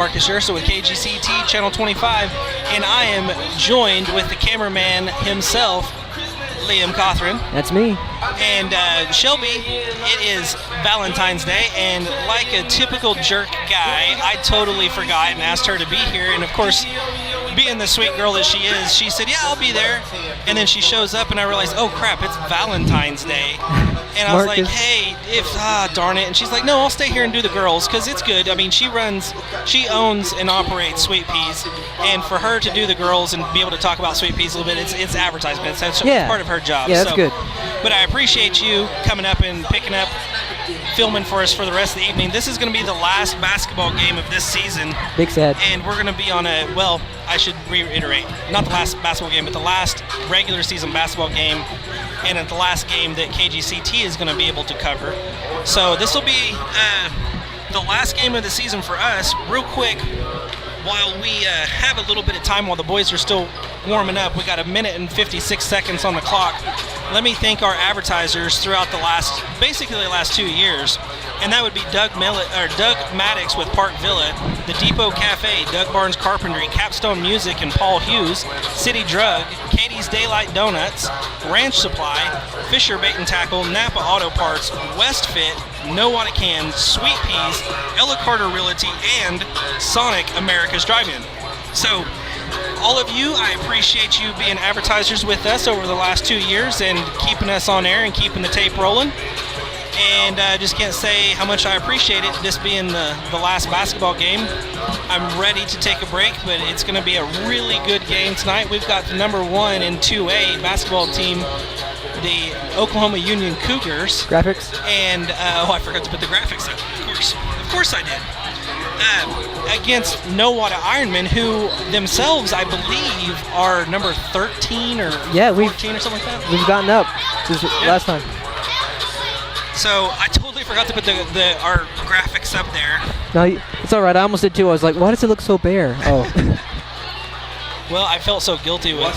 Marcus Yersa with KGCT Channel 25, and I am joined with the cameraman himself, Liam Cothran. That's me. And Shelby, it is Valentine's Day, and like a typical jerk guy, I totally forgot and asked her to be here, and of course, being the sweet girl that she is, she said, yeah, I'll be there. And then she shows up, and I realized, oh crap, it's Valentine's Day. And I was like, hey, darn it. And she's like, no, I'll stay here and do the girls, because it's good. I mean, she owns and operates Sweet Peas, and for her to do the girls and be able to talk about Sweet Peas a little bit, it's advertisement. It's part of her job. Yeah, that's good. But I appreciate you coming up and picking up, filming for us for the rest of the evening. This is going to be the last basketball game of this season. Big sad. And we're going to be on I should reiterate, not the last basketball game, but the last regular season basketball game, and at the last game that KGCT is going to be able to cover. So this will be the last game of the season for us. Real quick, while we have a little bit of time while the boys are still warming up, we got 1 minute and 56 seconds on the clock. Let me thank our advertisers throughout basically the last 2 years. And that would be Doug Maddox with Park Villa, the Depot Cafe, Doug Barnes Carpentry, Capstone Music and Paul Hughes, City Drug, Katie's Daylight Donuts, Ranch Supply, Fisher Bait and Tackle, Napa Auto Parts, Westfit, Nowata Cans, Sweet Peas, Ella Carter Realty, and Sonic America's Drive-In. So, all of you, I appreciate you being advertisers with us over the last 2 years and keeping us on air and keeping the tape rolling. And I just can't say how much I appreciate it, this being the last basketball game. I'm ready to take a break, but it's going to be a really good game tonight. We've got the number 1 in 2A basketball team, the Oklahoma Union Cougars. Graphics? And, I forgot to put the graphics up, of course I did. Against Nowata Ironmen, who themselves, I believe, are number 13 or 14 or something like that. We've gotten up since last time. So I totally forgot to put our graphics up there. No, it's all right. I almost did too. I was like, why does it look so bare? Oh. Well, I felt so guilty with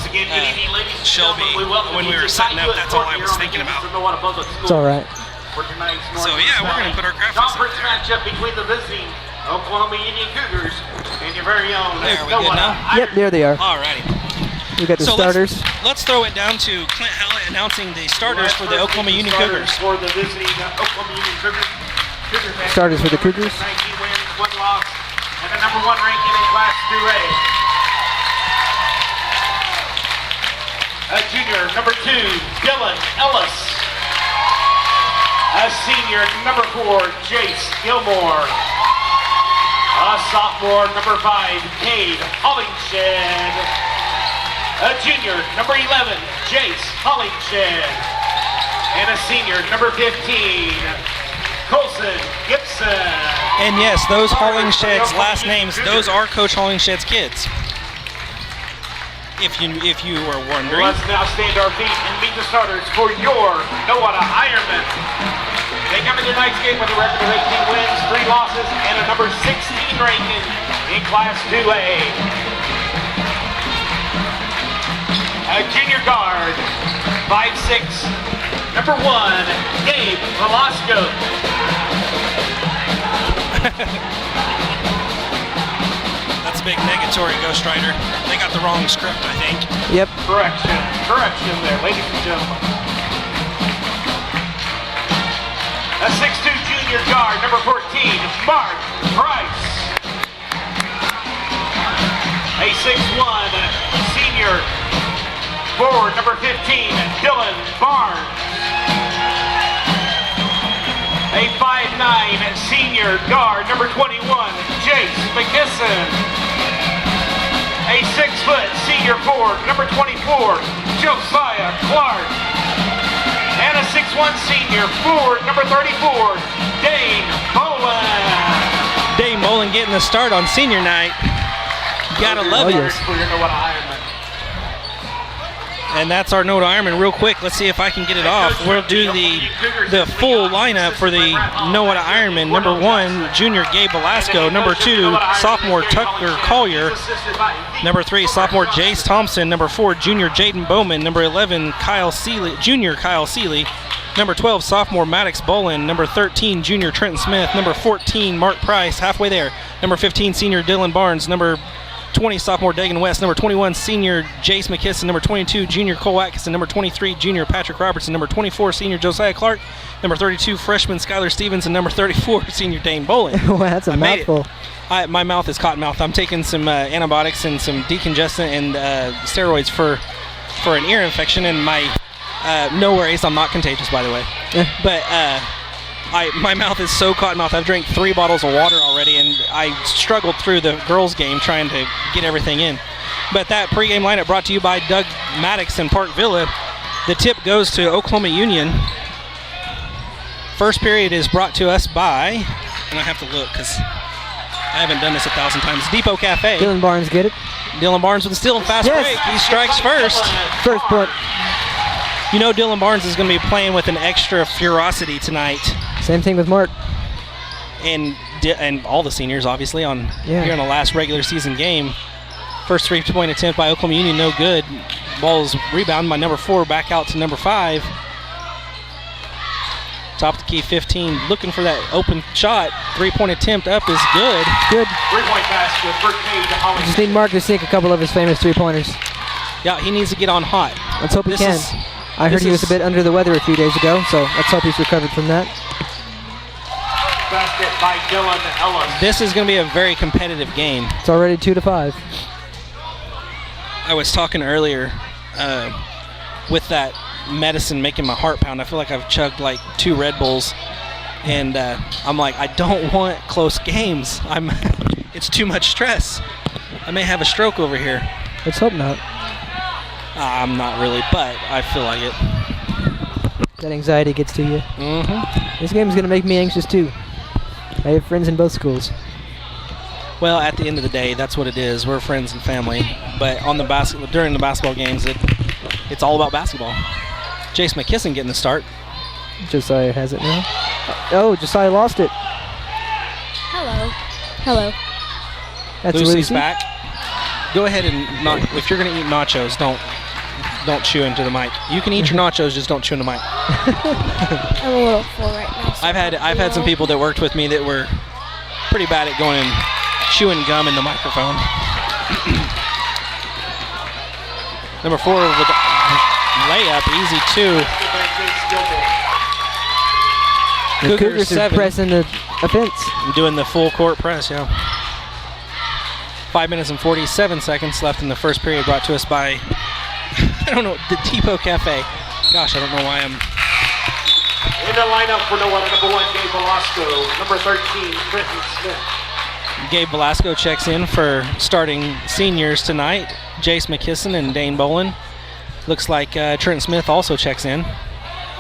Shelby when we were setting up. That's all I was thinking about. It's all right. So yeah, we're going to put our graphics up Conference matchup between the visiting Oklahoma Union Cougars and your very own. There, we good now? Yep, there they are. Alrighty. We got the starters. Let's throw it down to Clint Hallett announcing the starters for the Oklahoma Union Cougars. For the visiting Oklahoma Union Cougars. Starters for the Cougars. 19 wins, 1 loss, and the number 1 ranking in Class 2A. A junior, number 2, Dylan Ellis. A senior, number 4, Jace Gilmore. A sophomore, number 5, Cade Hollingshed. A junior, number 11, Jace Hollingshed. And a senior, number 15, Colson Gibson. And yes, those Hollingshed's last names, those are Coach Hollingshed's kids. If you were wondering. Let's now stand our feet and meet the starters for your Nowata Ironmen. They come into tonight's game with a record of 18 wins, 3 losses, and a number 16 ranking in Class 2A. A junior guard, 5'6", number 1, Gabe Velasco. That's a big negatory, Ghost Rider. They got the wrong script, I think. Yep. Correction there, ladies and gentlemen. A 6'2" junior guard, number 14, Mark Price. A 6'1" senior forward, number 15, Dylan Barnes. A 5'9" senior guard, number 21, Jace McKisson. A 6-foot senior forward, number 24, Josiah Clark. And a 6'1" senior forward, number 34, Dane Boland. Dane Boland getting the start on senior night. Gotta love it. Yes. And that's our Nowata Ironman. Real quick, let's see if I can get it off. We'll do the full lineup for the Nowata Ironman. Number 1, junior Gabe Velasco. Number 2, sophomore Tucker Collier. Number 3, sophomore Jace Thompson. Number 4, junior Jaden Bowman. Number 11, junior Kyle Seeley. Number 12, sophomore Maddox Bolin. Number 13, junior Trenton Smith. Number 14, Mark Price, halfway there. Number 15, senior Dylan Barnes. Number 20, sophomore Dagan West. Number 21, senior Jace McKisson. Number 22, junior Cole Atkinson. Number 23, junior Patrick Robertson. Number 24, senior Josiah Clark. Number 32, freshman Skylar Stevens. And number 34, senior Dane Bolin. Wow, that's a mouthful. My mouth is cotton mouth. I'm taking some antibiotics and some decongestant and steroids for an ear infection. And no worries, I'm not contagious, by the way. But my mouth is so cotton mouth. I've drank 3 bottles of water already, and I struggled through the girls' game trying to get everything in. But that pregame lineup brought to you by Doug Maddox and Park Villa. The tip goes to Oklahoma Union. First period is brought to us by, and I have to look because I haven't done this 1,000 times, Depot Cafe. Dylan Barnes get it. Dylan Barnes with a steal and fast break. He strikes first. First point. You know Dylan Barnes is going to be playing with an extra ferocity tonight. Same thing with Mark. And all the seniors, obviously, here in the last regular season game. First 3-point attempt by Oklahoma Union, no good. Ball is rebounded by number 4, back out to number 5. Top of the key, 15, looking for that open shot. 3-point attempt up is good. Good. 3-point basket for Cade Hollingshead. Just need Mark to sink a couple of his famous 3-pointers. Yeah, he needs to get on hot. Let's hope he can. I heard he was a bit under the weather a few days ago, so let's hope he's recovered from that. Basket by Dylan Ellis. This is going to be a very competitive game. It's already 2-5. I was talking earlier with that medicine making my heart pound. I feel like I've chugged like 2 Red Bulls, and I'm like, I don't want close games. It's too much stress. I may have a stroke over here. Let's hope not. I'm not really, but I feel like it. That anxiety gets to you. Mm-hmm. This game is going to make me anxious too. I have friends in both schools. Well, at the end of the day, that's what it is. We're friends and family. But during the basketball games, it's all about basketball. Jace McKisson getting the start. Josiah has it now. Oh, Josiah lost it. Hello. That's Lucy's Lucy. back. Go ahead and if you're going to eat nachos, don't chew into the mic. You can eat your nachos, just don't chew in the mic. I'm a little full right now. So I've had some people that worked with me that were pretty bad at going and chewing gum in the microphone. Number 4 with the layup, easy 2. The Cougars are 7. pressing the offense. Doing the full court press, yeah. 5 minutes and 47 seconds left in the first period, brought to us by, I don't know, the Depot Cafe. Gosh, I don't know why I'm... In the lineup for Nowata, number 1, Gabe Velasco. Number 13, Trenton Smith. Gabe Velasco checks in for starting seniors tonight. Jace McKisson and Dane Bolin. Looks like Trenton Smith also checks in.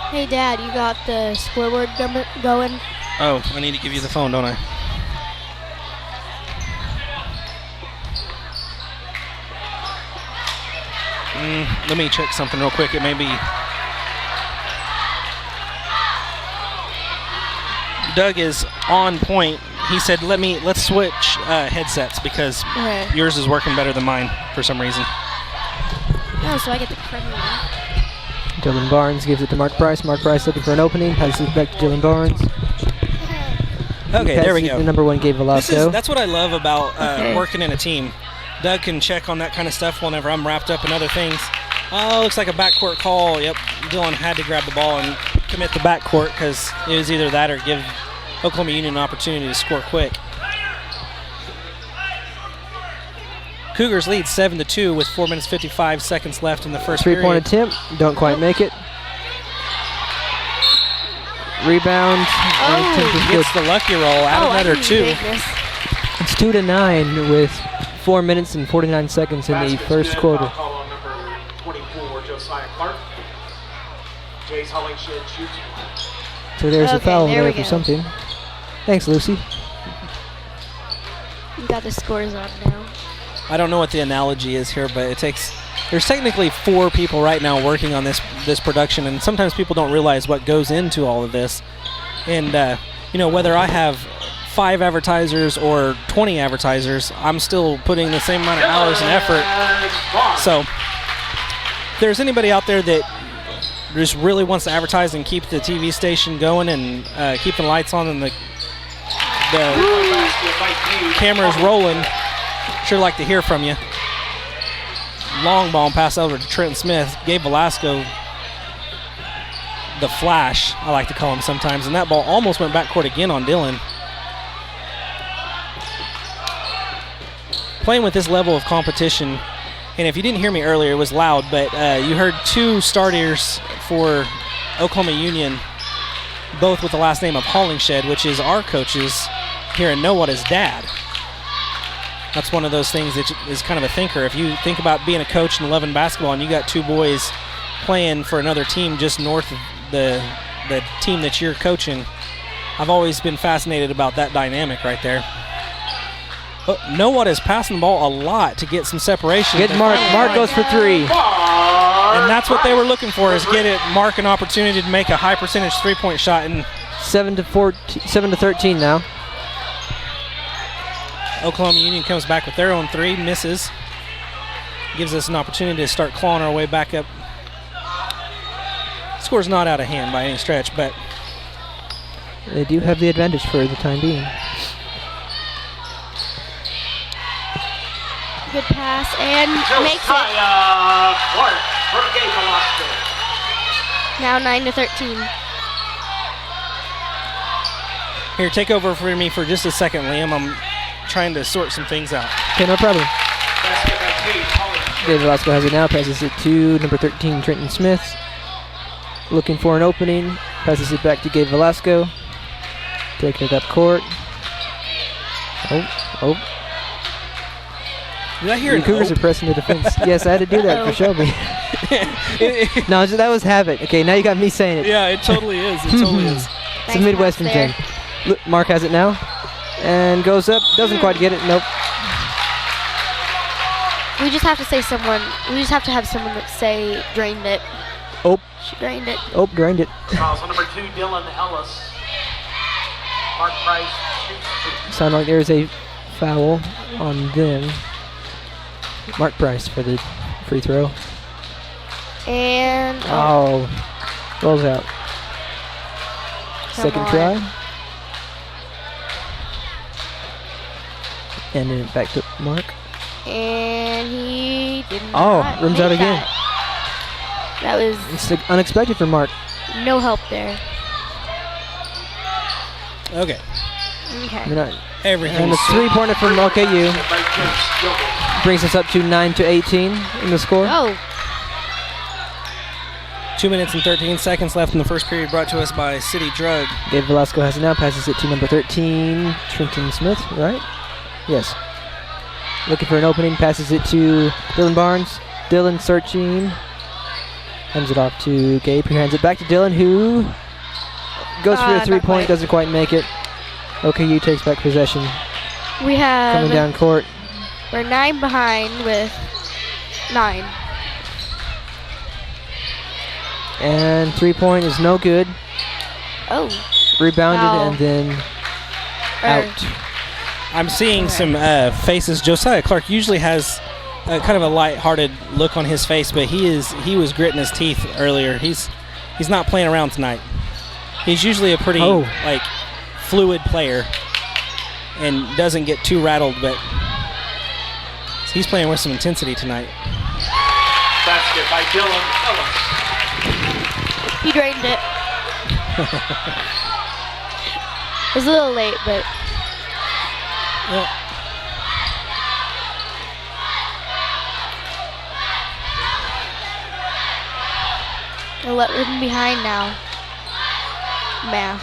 Hey, Dad, you got the scoreboard going? Oh, I need to give you the phone, don't I? Let me check something real quick. It may be... Doug is on point. He said, let's switch headsets because yours is working better than mine for some reason. Oh, so I get the premier one. Dylan Barnes gives it to Mark Price. Mark Price looking for an opening. Passes it back to Dylan Barnes. Okay, there we go. The number 1 Gabe Velasco. That's what I love about working in a team. Doug can check on that kind of stuff whenever I'm wrapped up in other things. Oh, looks like a backcourt call. Yep, Dylan had to grab the ball and commit the backcourt because it was either that or give Oklahoma Union an opportunity to score quick. Cougars lead 7-2 with 4 minutes 55 seconds left in the first period. 3-point attempt, don't quite make it. Rebound. Gets the lucky roll, add another 2. It's 2-9 with 4 minutes and 49 seconds in the first quarter. Call on number 24, Josiah Clark. Jace Hollingshead shoots. So there's a foul there there for something. Thanks, Lucy. You got the scores on now. I don't know what the analogy is here, but it takes there's technically 4 people right now working on this production, and sometimes people don't realize what goes into all of this. And whether I have 5 advertisers or 20 advertisers, I'm still putting the same amount of hours and effort. So if there's anybody out there that just really wants to advertise and keep the TV station going and keep the lights on and the cameras rolling, sure like to hear from you. Long ball pass over to Trenton Smith. Gabe Velasco, the Flash, I like to call him sometimes, and that ball almost went backcourt again on Dylan. Playing with this level of competition, and if you didn't hear me earlier, it was loud, but you heard 2 starters for Oklahoma Union, both with the last name of Hollingshed, which is our coach's here in Nowata's dad. That's one of those things that is kind of a thinker. If you think about being a coach in 11 basketball and you got 2 boys playing for another team just north of the team that you're coaching, I've always been fascinated about that dynamic right there. Oh, Nowata is passing the ball a lot to get some separation. Get Mark. Mark goes for 3. And that's what they were looking for, is get Mark an opportunity to make a high percentage 3-point shot. And 7 to 13 now. Oklahoma Union comes back with their own 3, misses. Gives us an opportunity to start clawing our way back up. Score's not out of hand by any stretch, but they do have the advantage for the time being. Good pass and makes it. Now 9 to 13. Here, take over for me for just a second, Liam. I'm trying to sort some things out. Okay, no problem. Gabe Velasco has it now, passes it to number 13, Trenton Smith. Looking for an opening, passes it back to Gabe Velasco. Taking it up court. Oh. Did I hear the Cougars are pressing the defense. Yes, I had to do that for Shelby. No, that was habit. Okay, now you got me saying it. Yeah, it totally is. It totally is. It's a Midwestern thing. Look, Mark has it now. And goes up. Doesn't quite get it. Nope. We just have to say someone. We just have to have someone that say drained it. Oh. She drained it. Oh, drained it. Also number 2, Dylan Ellis. Mark Price shoots. Sound like there's a foul on them. Mark Price for the free throw. And rolls out. Second try. And then back to Mark. And he didn't. Rims out again. That was unexpected for Mark. No help there. Okay. Everything. And a 3-pointer from OKU brings us up to 9 to 18 in the score. 2 minutes and 13 seconds left in the first period, brought to us by City Drug. Gabe Velasco has it now, passes it to number 13, Trenton Smith, right? Yes. Looking for an opening, passes it to Dylan Barnes. Dylan searching. Hands it off to Gabe, who hands it back to Dylan, who goes for a 3-point, doesn't quite make it. OKU takes back possession. We have coming down court. We're 9 behind with 9. And 3-point is no good. Rebounded and then out. I'm seeing some faces. Josiah Clark usually has kind of a light-hearted look on his face, but he was gritting his teeth earlier. He's not playing around tonight. He's usually a pretty fluid player and doesn't get too rattled, but he's playing with some intensity tonight. Basket by Dylan Ellis. He drained it. It was a little late, but. Yeah. 11 behind now. Math.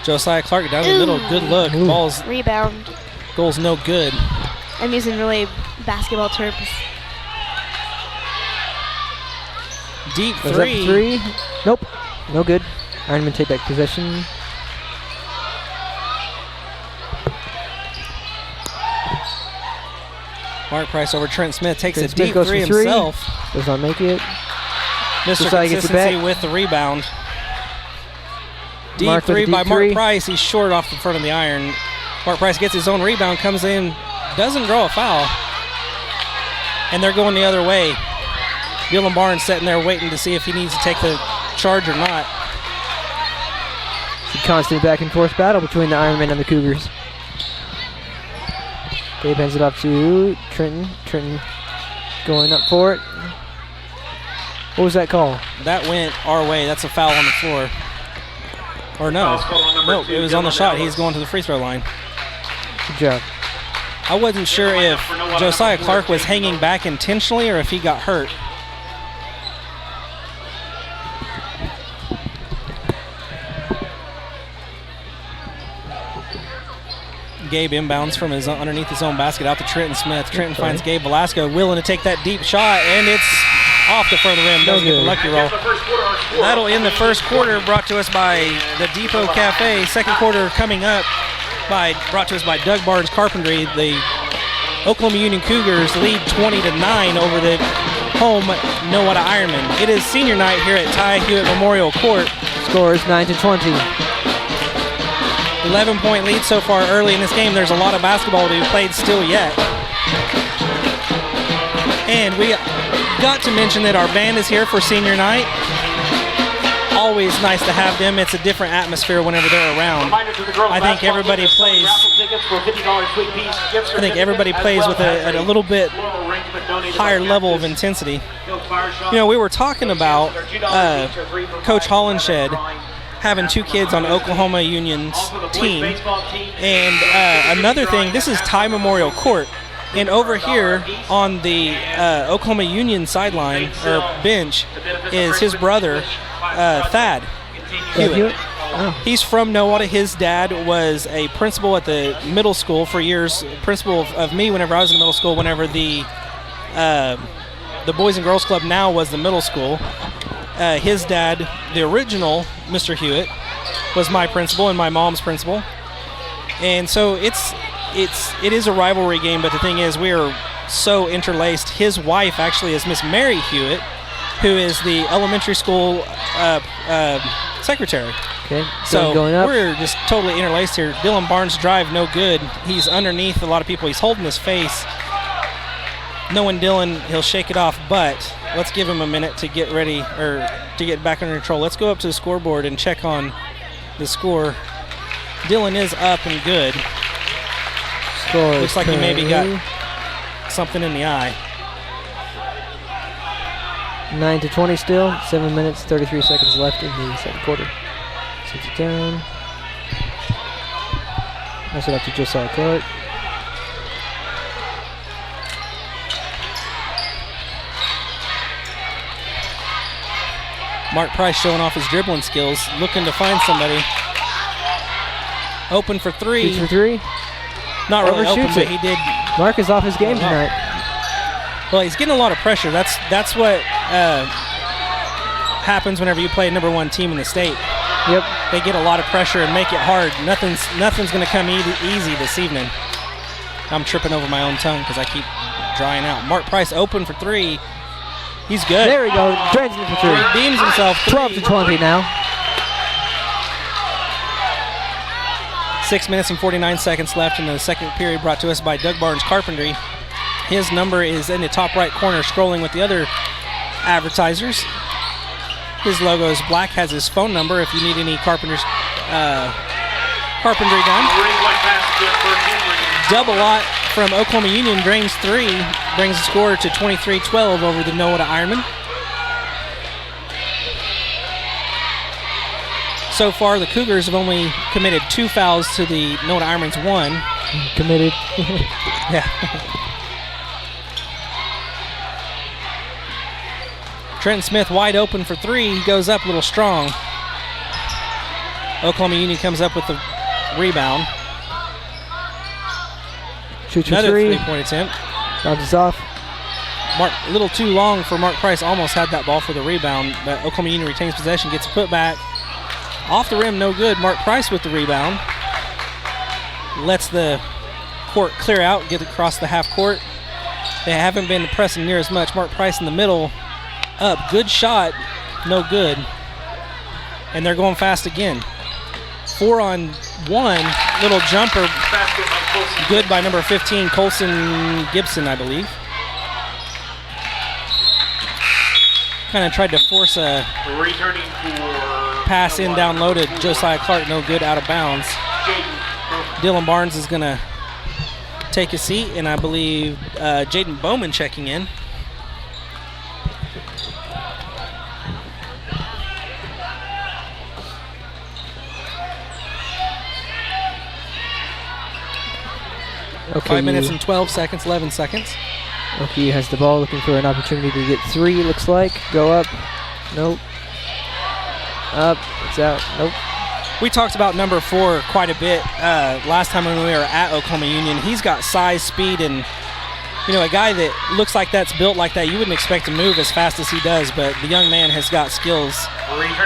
Josiah Clark down the middle. Good look. Ball's rebound. Goal's no good. I'm using really basketball terms. Deep Was three. that 3? Nope. No good. Ironmen take back possession. Mark Price over Trent Smith. Takes Trent a Smith deep goes three for three. himself. Does not make it. Mr. Josiah gets it Consistency back. with the rebound. Deep Mark with a three deep by Mark three. Price. He's short off the front of the iron. Mark Price gets his own rebound, comes in, doesn't draw a foul. And they're going the other way. Dylan Barnes sitting there waiting to see if he needs to take the charge or not. It's a constant back and forth battle between the Ironmen and the Cougars. Gabe hands it off to Trenton. Trenton going up for it. What was that call? That went our way. That's a foul on the floor. Or no. No, it was on the shot. He's going to the free throw line. Good job. I wasn't sure if Josiah Clark was hanging back intentionally or if he got hurt. Gabe inbounds from his underneath his own basket out to Trenton Smith. Trenton finds Gabe Velasco willing to take that deep shot, and it's off the front of the rim. Doesn't get the lucky roll. That'll end the first quarter, brought to us by the Depot Cafe. Second quarter coming up, brought to us by Doug Barnes Carpentry. The Oklahoma Union Cougars lead 20-9 over the home Nowata Ironmen. It is senior night here at Ty Hewitt Memorial Court. Score is 9-20. 11-point lead so far early in this game. There's a lot of basketball to be played still yet. And we got to mention that our band is here for senior night. Always nice to have them. It's a different atmosphere whenever they're around. I think everybody plays. I think everybody plays with a little bit higher level of intensity. You know, we were talking about Coach Hollenshed having two kids on Oklahoma Union's team. And another thing, this is Ty Memorial Court. And over here on the Oklahoma Union sideline, or bench, is his brother, Thad Hewitt. Oh. He's from Nowata. His dad was a principal at the middle school for years, principal of me whenever I was in middle school, whenever the Boys and Girls Club now was the middle school. His dad, the original Mr. Hewitt, was my principal and my mom's principal. And so it is a rivalry game, but the thing is we are so interlaced. His wife actually is Miss Mary Hewitt, who is the elementary school secretary. Okay, so going up. We're just totally interlaced here. Dylan Barnes' drive, no good. He's underneath a lot of people. He's holding his face. Knowing Dylan, he'll shake it off, but let's give him a minute to get ready, or to get back under control. Let's go up to the scoreboard and check on the score. Dylan is up and good. Score Looks like he maybe got something in the eye. 9-20 still. 7 minutes, 33 seconds left in the second quarter. Sets it down. Pass it up to Josiah Clark. Mark Price showing off his dribbling skills, looking to find somebody. Open for three. Shoots for three. Not really open, Overshoots but it. he did. Mark is off his game Oh, no. tonight. Well, he's getting a lot of pressure. That's what happens whenever you play a number one team in the state. Yep. They get a lot of pressure and make it hard. Nothing's going to come easy this evening. I'm tripping over my own tongue because I keep drying out. Mark Price open for three. He's good. There we go. Drains it for three. He beams himself. 12-20 now. 6 minutes and 49 seconds left in the second period, brought to us by Doug Barnes Carpentry. His number is in the top right corner, scrolling with the other advertisers. His logo is black, has his phone number if you need any carpentry done. Double lot from Oklahoma Union, drains three, brings the score to 23-12 over the Nowata Ironmen. So far, the Cougars have only committed 2 fouls to the Nowata Ironmen's 1. Committed. Yeah. Trenton Smith wide open for three. He goes up a little strong. Oklahoma Union comes up with the rebound. Shoots for Another three. three-point attempt. Bounces off. A little too long for Mark Price. Almost had that ball for the rebound, but Oklahoma Union retains possession, gets a putback. Off the rim, no good. Mark Price with the rebound. Lets the court clear out, get across the half court. They haven't been pressing near as much. Mark Price in the middle. Up. Good shot. No good. And they're going fast again. 4-on-1. Little jumper. Good by number 15, Colson Gibson, I believe. Kind of tried to force a pass in down low to Josiah Clark. No good, out of bounds. Dylan Barnes is going to take a seat, and I believe Jaden Bowman checking in. Okay, 5 minutes and 12 seconds, 11 seconds. Oki has the ball, looking for an opportunity to get 3, looks like. Go up. Nope. Up. It's out. Nope. We talked about number 4 quite a bit last time when we were at Oklahoma Union. He's got size, speed, and a guy that looks like that's built like that, you wouldn't expect to move as fast as he does, but the young man has got skills.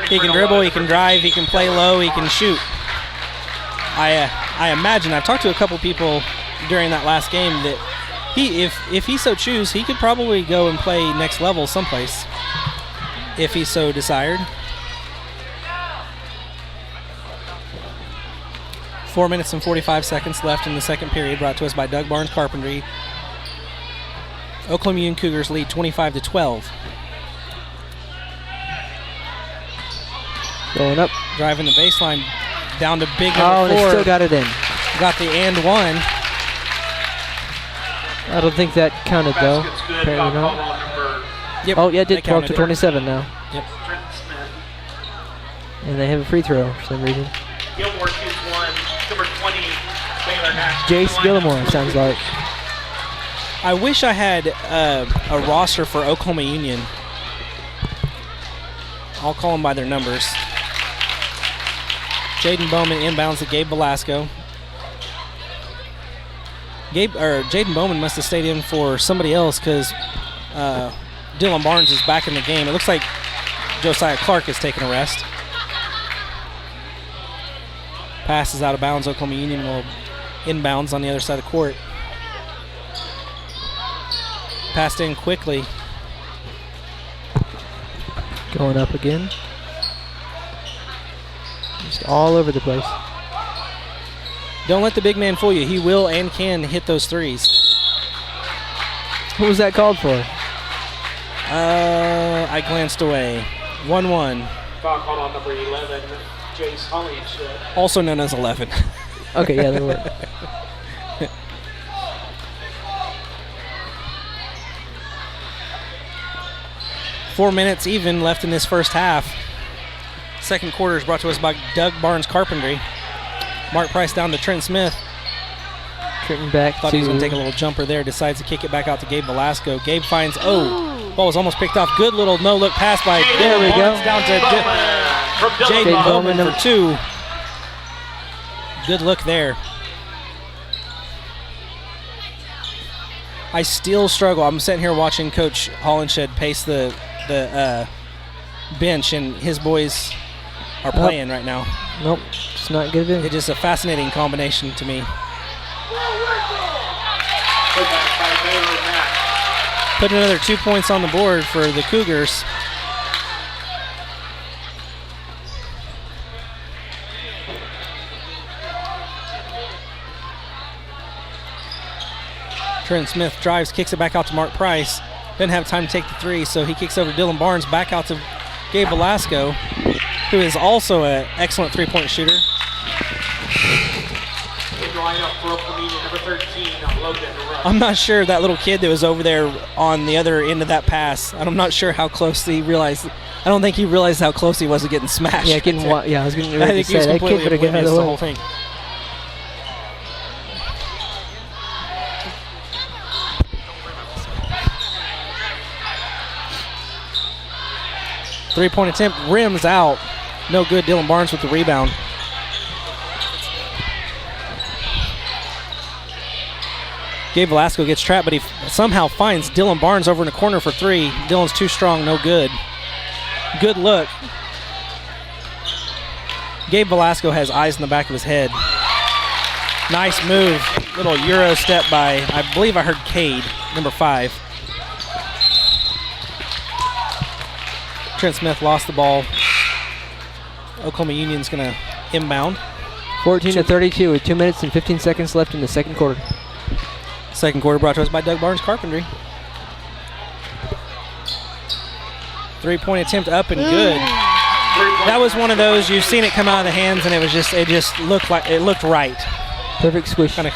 He can dribble, he can drive, he can play low, he can shoot. I imagine, I've talked to a couple people during that last game that if he so choose, he could probably go and play next level someplace if he so desired. 4 minutes and 45 seconds left in the second period, brought to us by Doug Barnes Carpentry. Oklahoma Union Cougars lead 25-12. Going up. Driving the baseline down to big number 4. And they still got it in. Got the and one. I don't think that counted, though. Apparently not. Yep. Oh, yeah, it did. 12-27 now. Yep. And they have a free throw for some reason. Gilmore shoots one. Number 20, Baylor National. Jace Gilmore, sounds like. I wish I had a roster for Oklahoma Union. I'll call them by their numbers. Jaden Bowman inbounds to Gabe Velasco. Jaden Bowman must have stayed in for somebody else because Dylan Barnes is back in the game. It looks like Josiah Clark is taking a rest. Pass is out of bounds. Oklahoma Union will inbounds on the other side of the court. Passed in quickly. Going up again. Just all over the place. Don't let the big man fool you. He will and can hit those threes. What was that called for? I glanced away. 1-1. Foul called on number 11, Jace Hollingshead. Also known as 11. Okay, yeah, that worked. Four minutes even left in this first half. Second quarter is brought to us by Doug Barnes Carpentry. Mark Price down to Trent Smith. Trenton back. Thought he was going to take a little jumper there. Decides to kick it back out to Gabe Velasco. Gabe finds, ball was almost picked off. Good little no-look pass by there we go. Down to Jaden Bowman for 2. Good look there. I still struggle. I'm sitting here watching Coach Hollingshead pace the bench, and his boys are playing right now. Nope, it's not good. It's just a fascinating combination to me. Put another 2 points on the board for the Cougars. Trent Smith drives, kicks it back out to Mark Price. Doesn't have time to take the 3, so he kicks over Dylan Barnes back out to Gabe Velasco, who is also an excellent three-point shooter. I'm not sure that little kid that was over there on the other end of that pass. I'm not sure how close he realized. I don't think he realized how close he was to getting smashed. Yeah, I was going to I think he was completely oblivious to the whole thing. Three-point attempt, rims out. No good. Dylan Barnes with the rebound. Gabe Velasco gets trapped, but he somehow finds Dylan Barnes over in the corner for 3. Dylan's too strong, no good. Good look. Gabe Velasco has eyes in the back of his head. Nice move. Little Euro step by, I believe I heard Cade, number 5. Trent Smith lost the ball. Oklahoma Union's going to inbound. 14-32 with 2 minutes and 15 seconds left in the second quarter. Second quarter brought to us by Doug Barnes Carpentry. 3-point attempt up and good. That was one of those, you've seen it come out of the hands and it just looked like, it looked right. Perfect squish. Kind of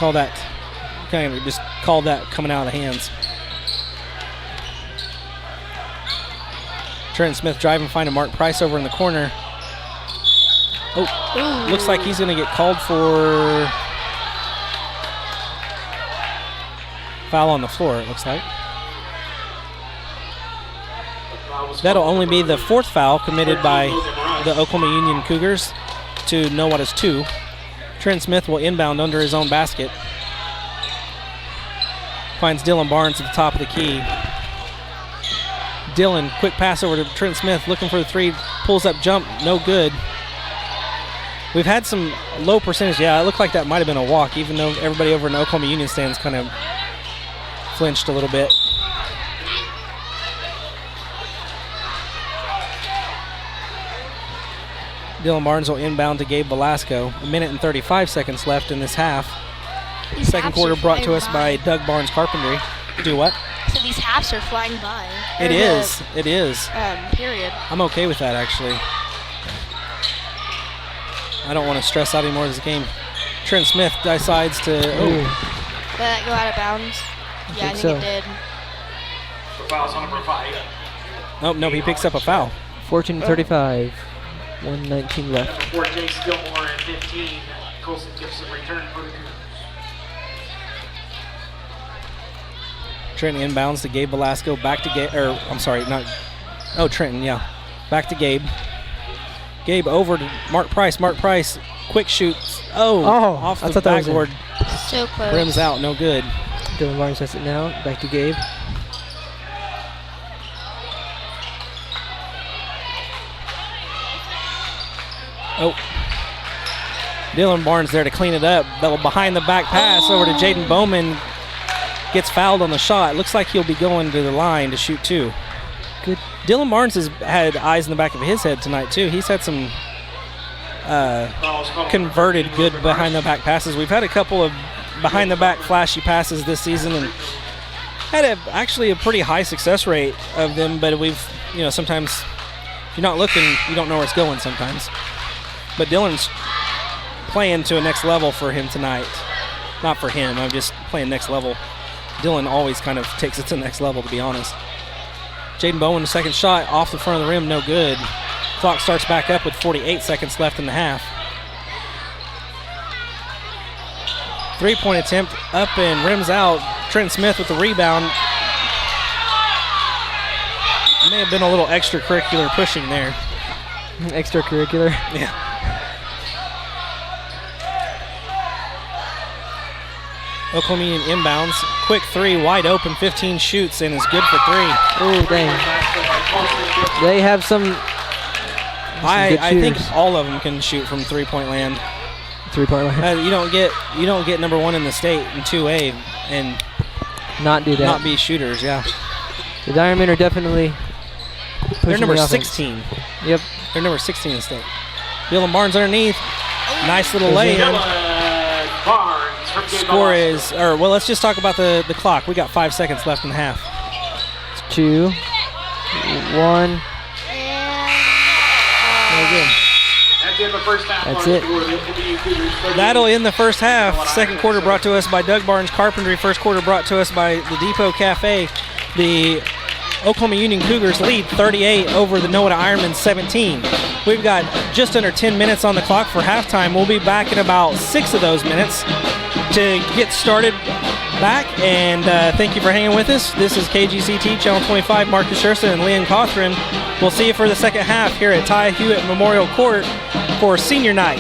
just called that coming out of the hands. Trent Smith driving, finding Mark Price over in the corner. Oh, looks like he's going to get called for foul on the floor, it looks like. That'll only be the 4th foul committed by the Oklahoma Union Cougars to Nowata's 2. Trent Smith will inbound under his own basket. Finds Dylan Barnes at the top of the key. Dylan, quick pass over to Trent Smith, looking for the 3, pulls up jump, no good. We've had some low percentage. Yeah, it looked like that might have been a walk, even though everybody over in the Oklahoma Union stands kind of flinched a little bit. Dylan Barnes will inbound to Gabe Velasco. 1 minute and 35 seconds left in this half. Second quarter brought to us by Doug Barnes Carpentry. Do what? So these halves are flying by. It is. It is. Period. I'm okay with that, actually. I don't want to stress out anymore this game. Trent Smith decides to. Oh. Did that go out of bounds? Yeah, I think it did. Fouls on number 5. Nope, no, he picks up a foul. 14-35. 1:19 left. Number 4, Jace Gilmore, and 15. Colson Gibson return for the Cougars. Trenton inbounds to Gabe Velasco. Back to Gabe. Or I'm sorry, not. Oh, Trenton. Yeah, back to Gabe. Gabe over to Mark Price. Mark Price, quick shoots. Oh, off the backboard. So close. Rims out, no good. Dylan Barnes has it now. Back to Gabe. Oh. Dylan Barnes there to clean it up. Behind the back pass over to Jaden Bowman. Gets fouled on the shot. Looks like he'll be going to the line to shoot 2. Good. Dylan Barnes has had eyes in the back of his head tonight, too. He's had some converted good behind-the-back passes. We've had a couple of behind-the-back flashy passes this season and had actually a pretty high success rate of them, but sometimes if you're not looking, you don't know where it's going sometimes. But Dylan's playing to a next level for him tonight. Not for him, I'm just playing next level. Dylan always kind of takes it to the next level, to be honest. Jaden Bowen, the second shot off the front of the rim, no good. Clock starts back up with 48 seconds left in the half. 3-point attempt up and rims out. Trent Smith with the rebound. May have been a little extracurricular pushing there. Extracurricular? Yeah. Oklahoma Union inbounds. Quick 3, wide open, 15 shoots, and is good for 3. Oh, dang. They have some I think all of them can shoot from 3-point land. 3-point land. You don't get number 1 in the state in 2A and not do that. Not be shooters, yeah. The Ironmen are definitely they're number the 16. Yep. They're number 16 in the state. Dylan Barnes underneath. Nice little lay-in. Score is, let's just talk about the clock. We got 5 seconds left in the half. 2, 1. That's it. That'll end the first half. Second quarter brought to us by Doug Barnes Carpentry. First quarter brought to us by the Depot Cafe. The Oklahoma Union Cougars lead 38 over the Nowata Ironmen 17. We've got just under 10 minutes on the clock for halftime. We'll be back in about 6 of those minutes to get started back. And thank you for hanging with us. This is KGCT Channel 25, Marcus Scherson and Leon Cothran. We'll see you for the second half here at Ty Hewitt Memorial Court for senior night.